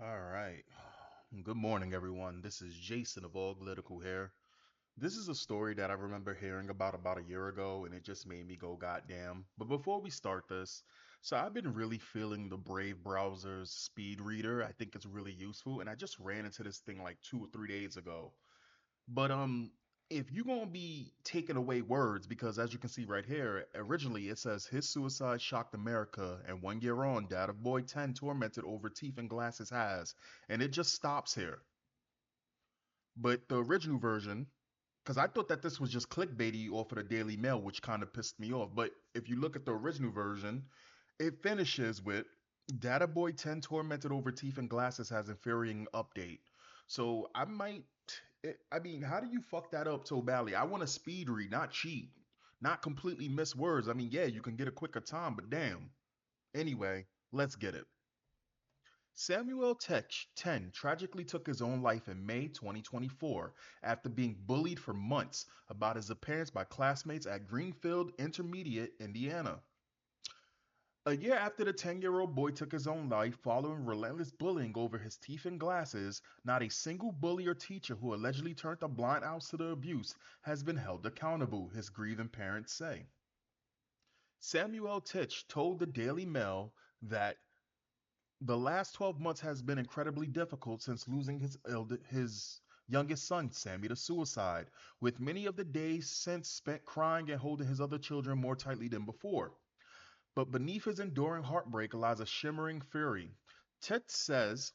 All right. Good morning, everyone. This is Jason of All Political Hair. This is a story that I remember hearing about a year ago, and it just made me go goddamn. But before we start this, so I've been really feeling the Brave browser's speed reader. I think it's really useful, and I just ran into this thing like 2 or 3 days ago. But if you're gonna be taking away words, because as you can see right here, originally it says his suicide shocked America, and 1 year on, Dad of Boy 10 tormented over teeth and glasses has, and it just stops here. But the original version, because I thought that this was just clickbaity off of the Daily Mail, which kind of pissed me off. But if you look at the original version, it finishes with Data Boy 10 tormented over teeth and glasses has infuriating update. So I might, I mean, how do you fuck that up so badly? I want to speed read, not cheat, not completely miss words. I mean, yeah, you can get a quicker time, but damn. Anyway, let's get it. Samuel Tech, 10, tragically took his own life in May 2024 after being bullied for months about his appearance by classmates at Greenfield Intermediate, Indiana. A year after the 10-year-old boy took his own life following relentless bullying over his teeth and glasses, not a single bully or teacher who allegedly turned a blind eye to the abuse has been held accountable, his grieving parents say. Samuel Titch told the Daily Mail that the last 12 months has been incredibly difficult since losing his youngest son, Sammy, to suicide, with many of the days since spent crying and holding his other children more tightly than before. But beneath his enduring heartbreak lies a shimmering fury. Tet says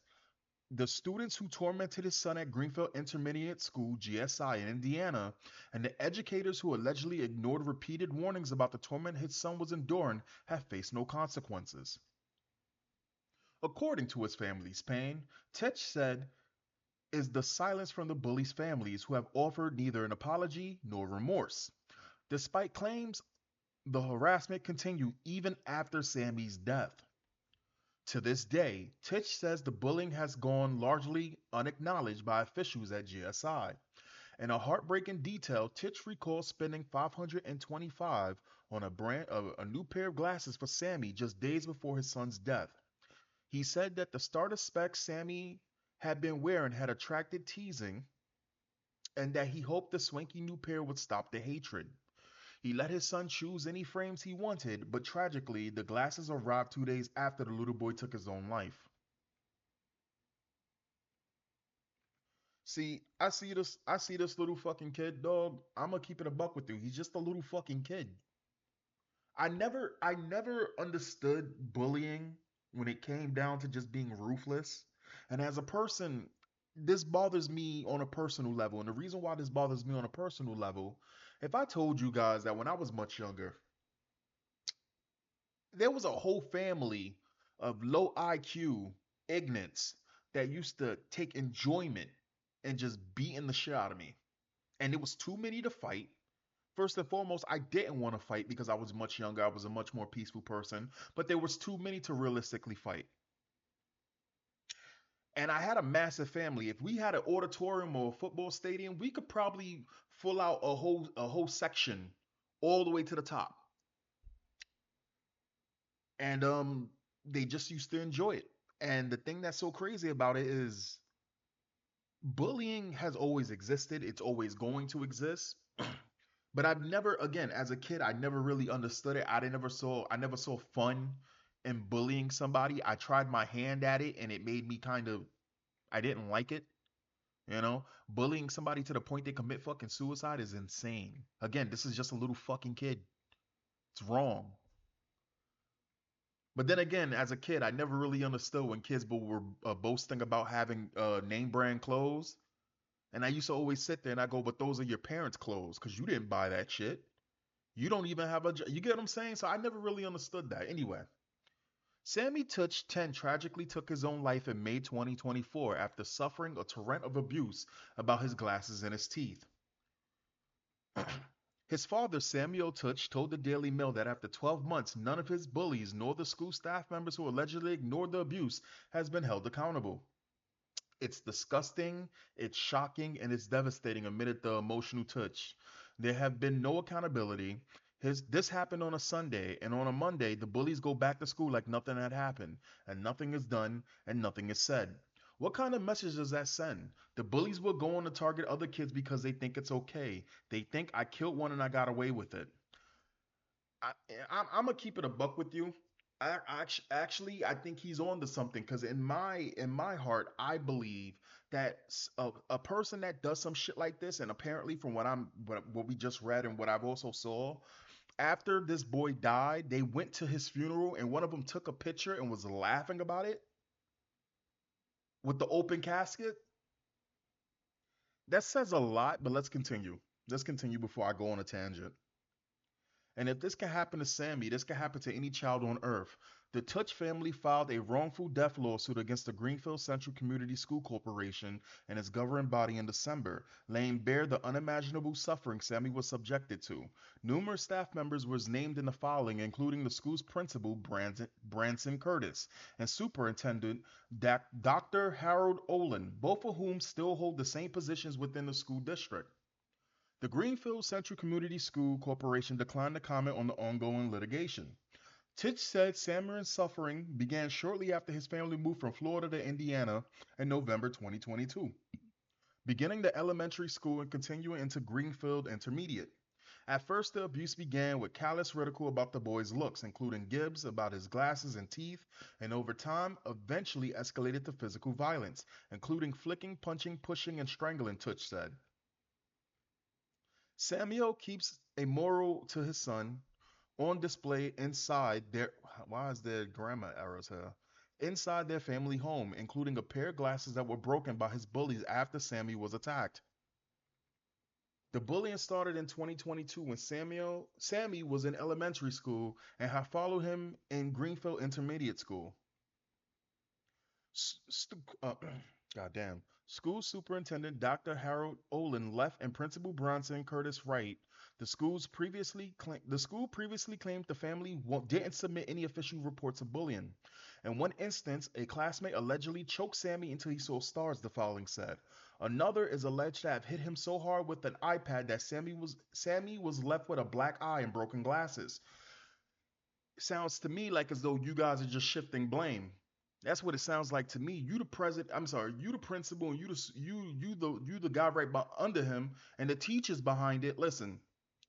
the students who tormented his son at Greenfield Intermediate School, GSI, in Indiana, and the educators who allegedly ignored repeated warnings about the torment his son was enduring have faced no consequences. According to his family's pain, Tetch said, is the silence from the bullies' families who have offered neither an apology nor remorse. Despite claims, the harassment continued even after Sammy's death. To this day, Titch says the bullying has gone largely unacknowledged by officials at GSI. In a heartbreaking detail, Titch recalls spending $525 on a new pair of glasses for Sammy just days before his son's death. He said that the starter specs Sammy had been wearing had attracted teasing and that he hoped the swanky new pair would stop the hatred. He let his son choose any frames he wanted, but tragically, the glasses arrived 2 days after the little boy took his own life. I see this little fucking kid, dog. I'm gonna keep it a buck with you. He's just a little fucking kid. I never understood bullying when it came down to just being ruthless. And as a person, this bothers me on a personal level. And the reason why this bothers me on a personal level, if I told you guys that when I was much younger, there was a whole family of low IQ ignorance that used to take enjoyment in just beating the shit out of me. And it was too many to fight. First and foremost, I didn't want to fight because I was much younger. I was a much more peaceful person, but there was too many to realistically fight. And I had a massive family. If we had an auditorium or a football stadium, we could probably fill out a whole section all the way to the top. And they just used to enjoy it. And the thing that's so crazy about it is bullying has always existed. It's always going to exist. But I've never, again, as a kid, I never really understood it. I never saw fun in bullying somebody. I tried my hand at it and it made me kind of, I didn't like it. Bullying somebody to the point they commit fucking suicide is insane. Again, this is just a little fucking kid. It's wrong. But then again, as a kid, I never really understood when kids were boasting about having name brand clothes. And I used to always sit there and I go, but those are your parents' clothes because you didn't buy that shit. You don't even have a job. You get what I'm saying? So I never really understood that. Anyway, Sammy Teusch 10 tragically took his own life in May 2024 after suffering a torrent of abuse about his glasses and his teeth. His father, Samuel Teusch, told the Daily Mail that after 12 months, none of his bullies nor the school staff members who allegedly ignored the abuse has been held accountable. It's disgusting, it's shocking, and it's devastating amid the emotional touch. There have been no accountability. This happened on a Sunday, and on a Monday, the bullies go back to school like nothing had happened, and nothing is done, and nothing is said. What kind of message does that send? The bullies will go on to target other kids because they think it's okay. They think I killed one and I got away with it. I, I'm gonna keep it a buck with you. Actually, I think he's on to something because in my heart, I believe that a person that does some shit like this, and apparently from what we just read and what I've also saw, after this boy died, they went to his funeral and one of them took a picture and was laughing about it with the open casket. That says a lot, but let's continue. Let's continue before I go on a tangent. And if this can happen to Sammy, this can happen to any child on earth. The Teusch family filed a wrongful death lawsuit against the Greenfield Central Community School Corporation and its governing body in December, laying bare the unimaginable suffering Sammy was subjected to. Numerous staff members were named in the filing, including the school's principal, Branson Curtis, and superintendent, Dr. Harold Olin, both of whom still hold the same positions within the school district. The Greenfield Central Community School Corporation declined to comment on the ongoing litigation. Titch said Sammeron's suffering began shortly after his family moved from Florida to Indiana in November 2022, beginning the elementary school and continuing into Greenfield Intermediate. At first, the abuse began with callous ridicule about the boy's looks, including gibs about his glasses and teeth, and over time, eventually escalated to physical violence, including flicking, punching, pushing, and strangling, Titch said. Samuel keeps a moral to his son on display inside their why is there grammar errors here? Inside their family home, including a pair of glasses that were broken by his bullies after Sammy was attacked. The bullying started in 2022 when Sammy was in elementary school and had followed him in Greenfield Intermediate School. St- uh, Goddamn. School superintendent Dr. Harold Olin left and Principal Bronson Curtis Wright. The school previously claimed the family didn't submit any official reports of bullying. In one instance, a classmate allegedly choked Sammy until he saw stars, the filing said. Another is alleged to have hit him so hard with an iPad that Sammy was left with a black eye and broken glasses. Sounds to me like as though you guys are just shifting blame. That's what it sounds like to me. You the president. I'm sorry. You the principal, and you the guy right under him, and the teachers behind it. Listen,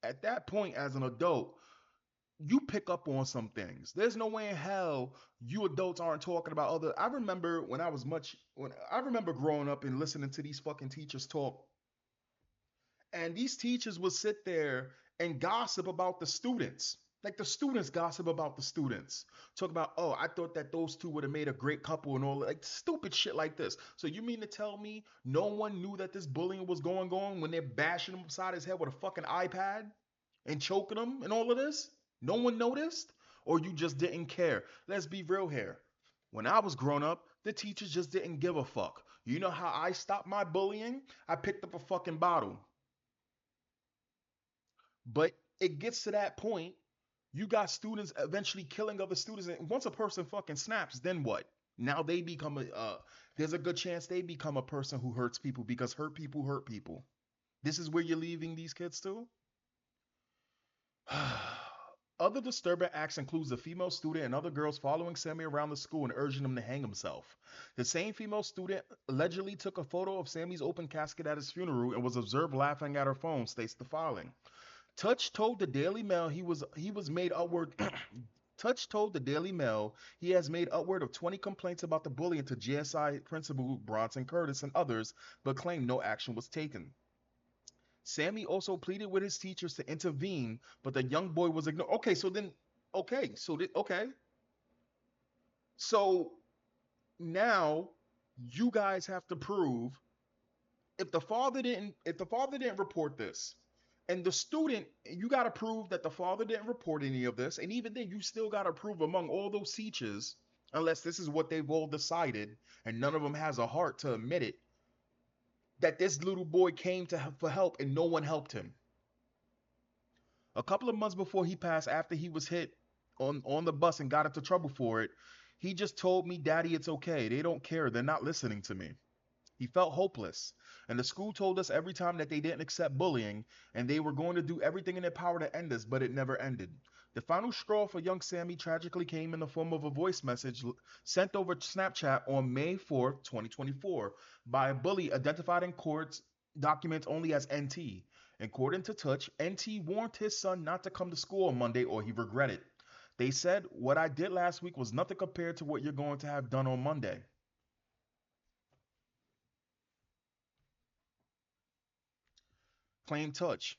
at that point, as an adult, you pick up on some things. There's no way in hell you adults aren't talking about other. I remember when I remember growing up and listening to these fucking teachers talk, and these teachers would sit there and gossip about the students. Like the students gossip about the students. Talk about, oh, I thought that those two would have made a great couple and all like stupid shit like this. So you mean to tell me no one knew that this bullying was going on when they're bashing him upside his head with a fucking iPad and choking him and all of this? No one noticed? Or you just didn't care? Let's be real here. When I was growing up, the teachers just didn't give a fuck. You know how I stopped my bullying? I picked up a fucking bottle. But it gets to that point, you got students eventually killing other students, and once a person fucking snaps, then what? Now they become there's a good chance they become a person who hurts people because hurt people hurt people. This is where you're leaving these kids to? Other disturbing acts includes a female student and other girls following Sammy around the school and urging him to hang himself. The same female student allegedly took a photo of Sammy's open casket at his funeral and was observed laughing at her phone, states the filing. Teusch told the Daily Mail he was made upward. Teusch told the Daily Mail he has made upward of 20 complaints about the bullying to GSI principal Bronson Curtis and others, but claimed no action was taken. Sammy also pleaded with his teachers to intervene, but the young boy was ignored. Okay, so now you guys have to prove if the father didn't report this, and the student, you got to prove that the father didn't report any of this, and even then you still got to prove among all those teachers, unless this is what they've all decided and none of them has a heart to admit it, that this little boy came for help and no one helped him. A couple of months before he passed, after he was hit on the bus and got into trouble for it, he just told me, Daddy, it's okay, they don't care, they're not listening to me. He felt hopeless, and the school told us every time that they didn't accept bullying and they were going to do everything in their power to end this, but it never ended. The final straw for young Sammy tragically came in the form of a voice message sent over Snapchat on May 4th, 2024, by a bully identified in court's documents only as NT. According to Teusch, NT warned his son not to come to school on Monday or he regret it. They said, "What I did last week was nothing compared to what you're going to have done on Monday." Claimed Teusch.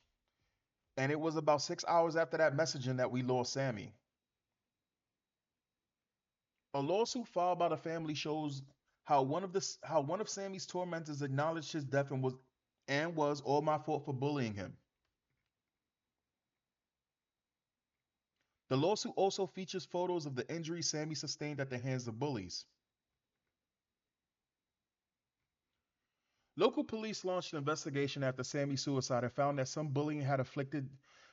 And it was about 6 hours after that messaging that we lost Sammy. A lawsuit filed by the family shows how one of Sammy's tormentors acknowledged his death and was all my fault for bullying him. The lawsuit also features photos of the injuries Sammy sustained at the hands of bullies. Local police launched an investigation after Sammy's suicide and found that some bullying had afflicted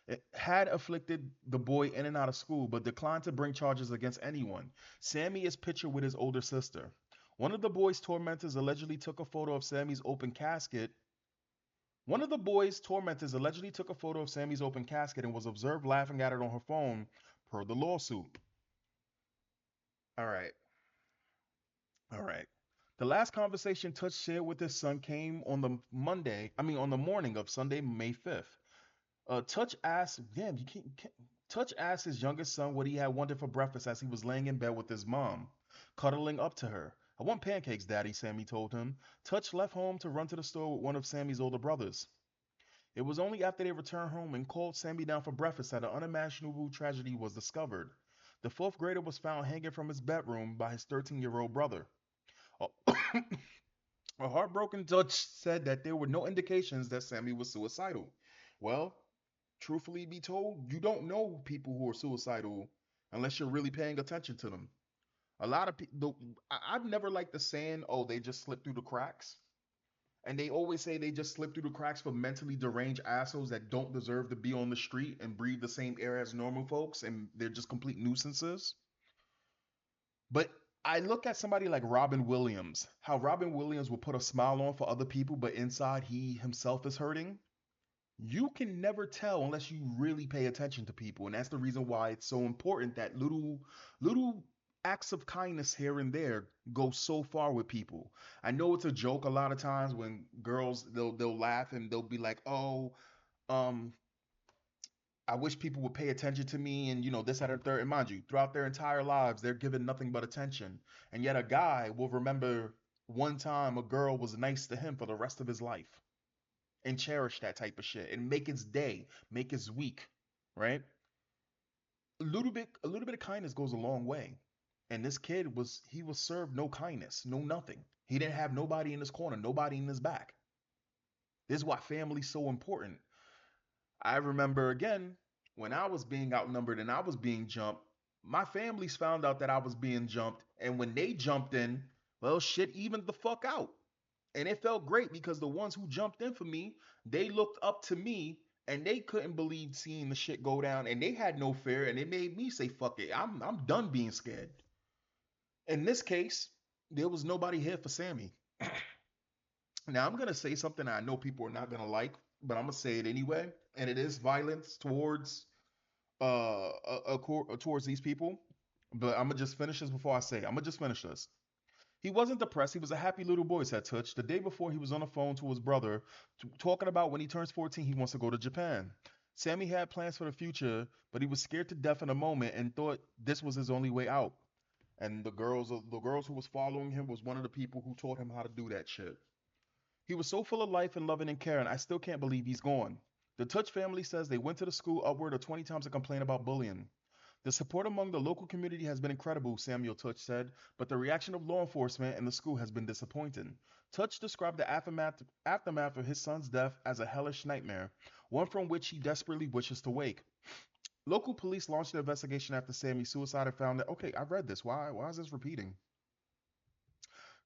the boy in and out of school, but declined to bring charges against anyone. Sammy is pictured with his older sister. One of the boy's tormentors allegedly took a photo of Sammy's open casket. One of the boy's tormentors allegedly took a photo of Sammy's open casket and was observed laughing at it on her phone, per the lawsuit. All right, all right. The last conversation Touch shared with his son came on on the morning of Sunday, May 5th. Touch asked, damn, Touch asked his youngest son what he had wanted for breakfast as he was laying in bed with his mom, cuddling up to her. "I want pancakes, Daddy," Sammy told him. Touch left home to run to the store with one of Sammy's older brothers. It was only after they returned home and called Sammy down for breakfast that an unimaginable tragedy was discovered. The fourth grader was found hanging from his bedroom by his 13-year-old brother. A a heartbroken Dutch said that there were no indications that Sammy was suicidal. Well, truthfully be told, you don't know people who are suicidal unless you're really paying attention to them. A lot of people, I've never liked the saying, "Oh, they just slip through the cracks." And they always say they just slip through the cracks for mentally deranged assholes that don't deserve to be on the street and breathe the same air as normal folks, and they're just complete nuisances. But I look at somebody like Robin Williams, how Robin Williams will put a smile on for other people, but inside he himself is hurting. You can never tell unless you really pay attention to people, and that's the reason why it's so important that little acts of kindness here and there go so far with people. I know it's a joke a lot of times when girls they'll laugh and they'll be like, "Oh, um I wish people would pay attention to me," and this, that, and third. And mind you, throughout their entire lives they're given nothing but attention, and yet a guy will remember one time a girl was nice to him for the rest of his life and cherish that type of shit and make its day, make its week, right? A little bit of kindness goes a long way. And this kid was served no kindness, no nothing. He didn't have nobody in his corner, nobody in his back. This is why family's so important. I remember again when I was being outnumbered and I was being jumped, my families found out that I was being jumped, and when they jumped in, well, shit evened the fuck out. And it felt great because the ones who jumped in for me, they looked up to me and they couldn't believe seeing the shit go down and they had no fear and it made me say fuck it. I'm done being scared. In this case, there was nobody here for Sammy. Now I'm gonna say something I know people are not gonna like, but I'm gonna say it anyway, and it is violence towards these people. But I'm gonna just finish this before I say it. I'm gonna just finish this. He wasn't depressed. He was a happy little boy, said Teuch. The day before, he was on the phone to his brother, talking about when he turns 14, he wants to go to Japan. Sammy had plans for the future, but he was scared to death in a moment and thought this was his only way out. And the girls who was following him was one of the people who taught him how to do that shit. He was so full of life and loving and caring. I still can't believe he's gone. The Teuch family says they went to the school upward of 20 times to complain about bullying. The support among the local community has been incredible, Samuel Teuch said, but the reaction of law enforcement and the school has been disappointing. Teuch described the aftermath of his son's death as a hellish nightmare, one from which he desperately wishes to wake. Local police launched an investigation after Sammy's suicide and found that, okay, I read this. Why is this repeating?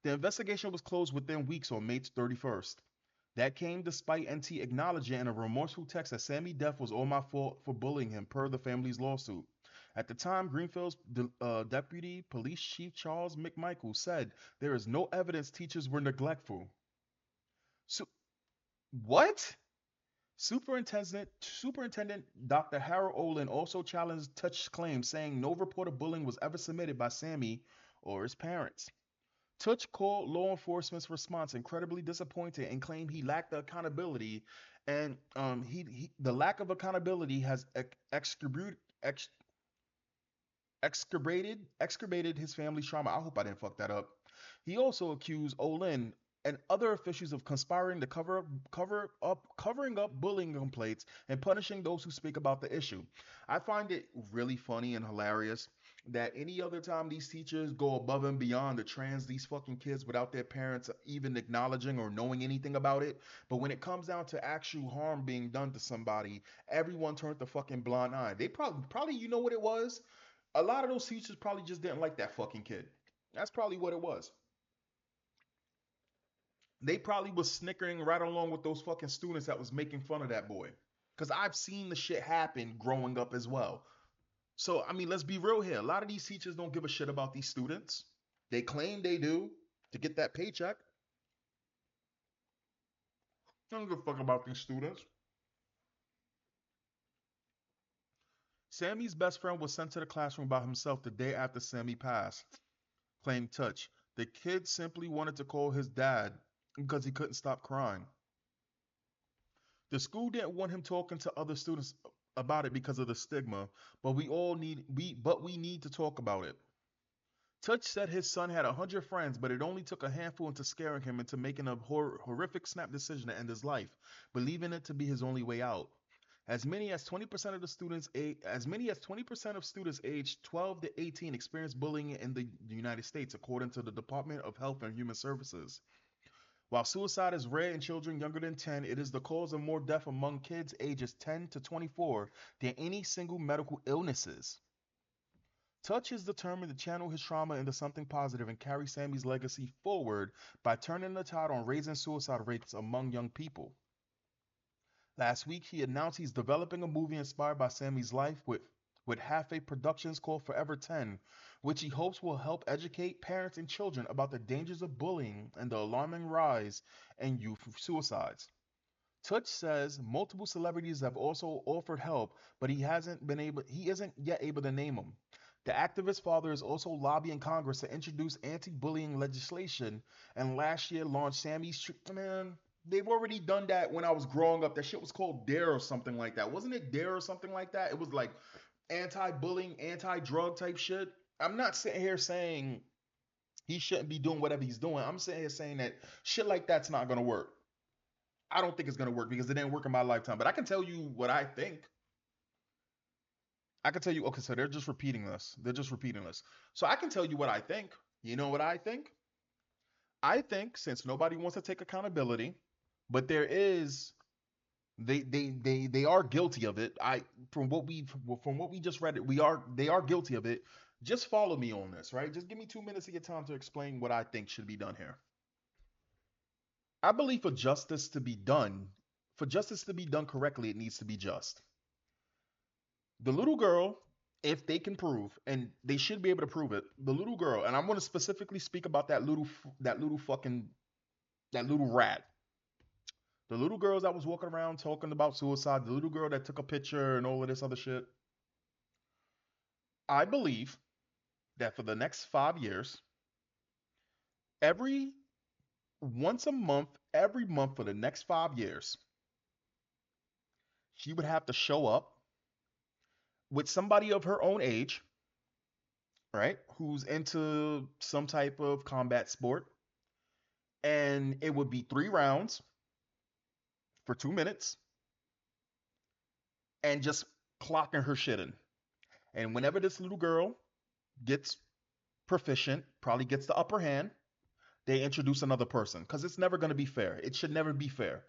The investigation was closed within weeks on May 31st. That came despite NT acknowledging in a remorseful text that Sammy's death was all my fault for bullying him, per the family's lawsuit. At the time, Greenfield's Deputy Police Chief Charles McMichael said there is no evidence teachers were neglectful. So, what? Superintendent Dr. Harold Olin also challenged Teusch's claims, saying no report of bullying was ever submitted by Sammy or his parents. Teusch called law enforcement's response incredibly disappointing and claimed he lacked the accountability, and the lack of accountability has excavated his family's trauma. I hope I didn't fuck that up. He also accused Olin and other officials of conspiring to covering up bullying complaints and punishing those who speak about the issue. I find it really funny and hilarious that any other time these teachers go above and beyond to trans these fucking kids without their parents even acknowledging or knowing anything about it, but when it comes down to actual harm being done to somebody, everyone turned the fucking blind eye. They probably you know what it was? A lot of those teachers probably just didn't like that fucking kid. That's probably what it was. They probably was snickering right along with those fucking students that was making fun of that boy. Cause I've seen the shit happen growing up as well. So I mean, let's be real here. A lot of these teachers don't give a shit about these students. They claim they do to get that paycheck. They don't give a fuck about these students. Sammy's best friend was sent to the classroom by himself the day after Sammy passed, claimed Touch. The kid simply wanted to call his dad because he couldn't stop crying. The school didn't want him talking to other students about it because of the stigma, but we need to talk about it. Touch said his son had 100 friends, but it only took a handful into scaring him into making a horrific snap decision to end his life, believing it to be his only way out. As many as 20% of students aged 12 to 18 experience bullying in the United States, according to the Department of Health and Human Services. While suicide is rare in children younger than 10, it is the cause of more death among kids ages 10 to 24 than any single medical illnesses. Touch is determined to channel his trauma into something positive and carry Sammy's legacy forward by turning the tide on raising suicide rates among young people. Last week, he announced he's developing a movie inspired by Sammy's life with Half A Productions called Forever 10, which he hopes will help educate parents and children about the dangers of bullying and the alarming rise in youth suicides. Teuch says multiple celebrities have also offered help, but he isn't yet able to name them. The activist father is also lobbying Congress to introduce anti-bullying legislation, and last year launched Man, they've already done that when I was growing up. That shit was called Dare or something like that. Wasn't it Dare or something like that? It was like anti-bullying, anti-drug type shit. I'm not sitting here saying he shouldn't be doing whatever he's doing. I'm sitting here saying that shit like that's not gonna work. I don't think it's gonna work because it didn't work in my lifetime. But I can tell you what I think. I can tell you. Okay, so they're just repeating this. They're just repeating this. So I can tell you what I think. You know what I think? I think since nobody wants to take accountability, but there is they are guilty of it. I from what we just read it, they are guilty of it. Just follow me on this, right? Just give me 2 minutes of your time to explain what I think should be done here. I believe for justice to be done correctly, it needs to be just. The little girl, if they can prove, and they should be able to prove it, the little girl, and I'm going to specifically speak about that little rat. The little girls that was walking around talking about suicide, the little girl that took a picture and all of this other shit. I believe that for the next 5 years, every once a month, every month for the next 5 years, she would have to show up with somebody of her own age, right? Who's into some type of combat sport. And it would be 3 rounds for 2 minutes and just clocking her shit in. And whenever this little girl gets proficient, probably gets the upper hand, they introduce another person because it's never going to be fair. It should never be fair.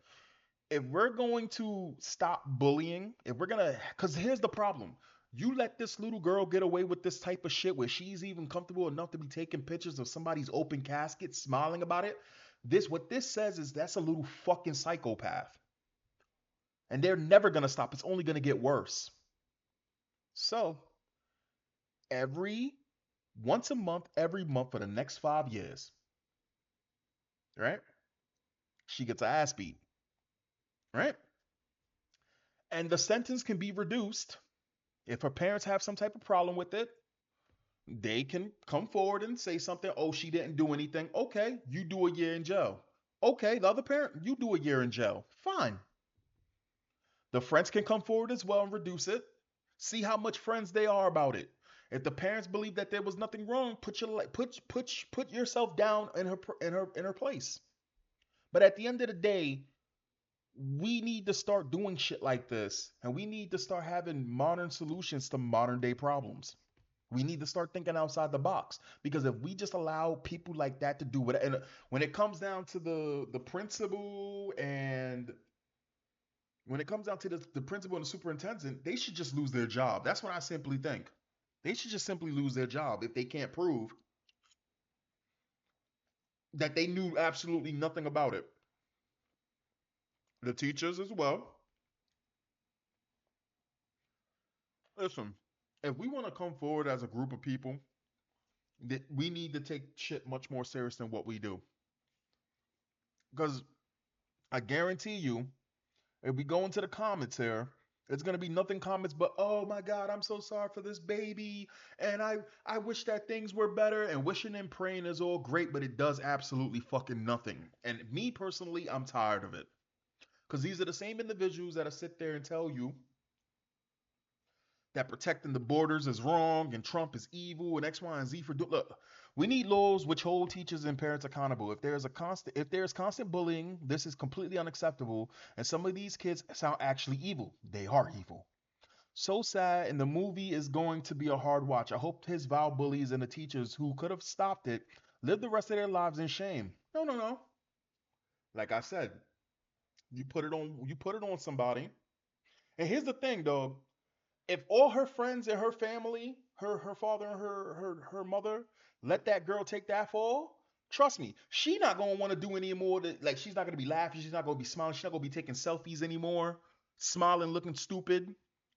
If we're going to stop bullying, if we're going to, because here's the problem. You let this little girl get away with this type of shit where she's even comfortable enough to be taking pictures of somebody's open casket, smiling about it. What this says is that's a little fucking psychopath. And they're never going to stop. It's only going to get worse. So, every once a month, every month for the next 5 years, right? She gets her ass beat, right? And the sentence can be reduced if her parents have some type of problem with it. They can come forward and say something. Oh, she didn't do anything. Okay, you do a year in jail. Okay, the other parent, you do a year in jail. Fine. The friends can come forward as well and reduce it. See how much friends they are about it. If the parents believe that there was nothing wrong, put yourself down in her place. But at the end of the day, we need to start doing shit like this, and we need to start having modern solutions to modern day problems. We need to start thinking outside the box, because if we just allow people like that to do it, and when it comes down to the principal and when it comes down to the principal and the superintendent, they should just lose their job. That's what I simply think. They should just simply lose their job if they can't prove that they knew absolutely nothing about it. The teachers as well. Listen, if we want to come forward as a group of people, we need to take shit much more serious than what we do. Because I guarantee you, if we go into the comments here, it's gonna be nothing comments but, oh my god, I'm so sorry for this baby, and I wish that things were better, and wishing and praying is all great, but it does absolutely fucking nothing. And me personally, I'm tired of it. Because these are the same individuals that'll sit there and tell you that protecting the borders is wrong and Trump is evil and X, Y, and Z for do. Look, we need laws which hold teachers and parents accountable. If there is constant bullying, this is completely unacceptable. And some of these kids sound actually evil. They are evil. So sad, and the movie is going to be a hard watch. I hope his vile bullies and the teachers who could have stopped it live the rest of their lives in shame. No, no, no. Like I said, you put it on somebody. And here's the thing, though. If all her friends and her family, her father and her mother, let that girl take that fall, trust me, she not gonna want to do any more. Like, she's not gonna be laughing, she's not gonna be smiling, she's not gonna be taking selfies anymore, smiling, looking stupid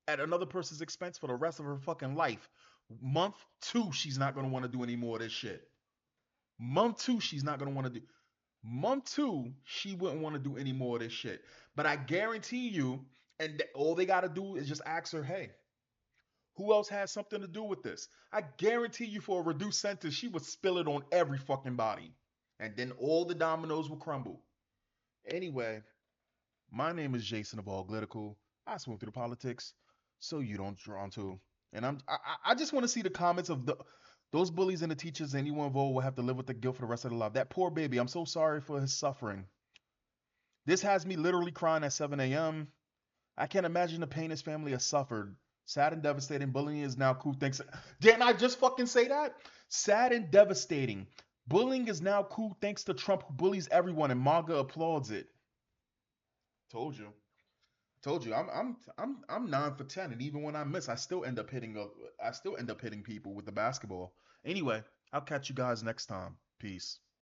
at another person's expense for the rest of her fucking life. Month two, she's not gonna want to do any more of this shit. Month two, she's not gonna want to do. Month two, she wouldn't want to do any more of this shit. But I guarantee you, and all they gotta do is just ask her, hey, who else has something to do with this? I guarantee you, for a reduced sentence, she would spill it on every fucking body. And then all the dominoes will crumble. Anyway, my name is Jason of All Political. I swim through the politics so you don't draw to. And I just want to see the comments of those bullies and the teachers. Anyone involved will have to live with the guilt for the rest of their life. That poor baby, I'm so sorry for his suffering. This has me literally crying at 7 a.m. I can't imagine the pain his family has suffered. Sad and devastating. Bullying is now cool. Thanks. Didn't I just fucking say that? Sad and devastating. Bullying is now cool thanks to Trump, who bullies everyone, and MAGA applauds it. Told you. Told you. I'm 9 for 10, and even when I miss, I still end up hitting people with the basketball. Anyway, I'll catch you guys next time. Peace.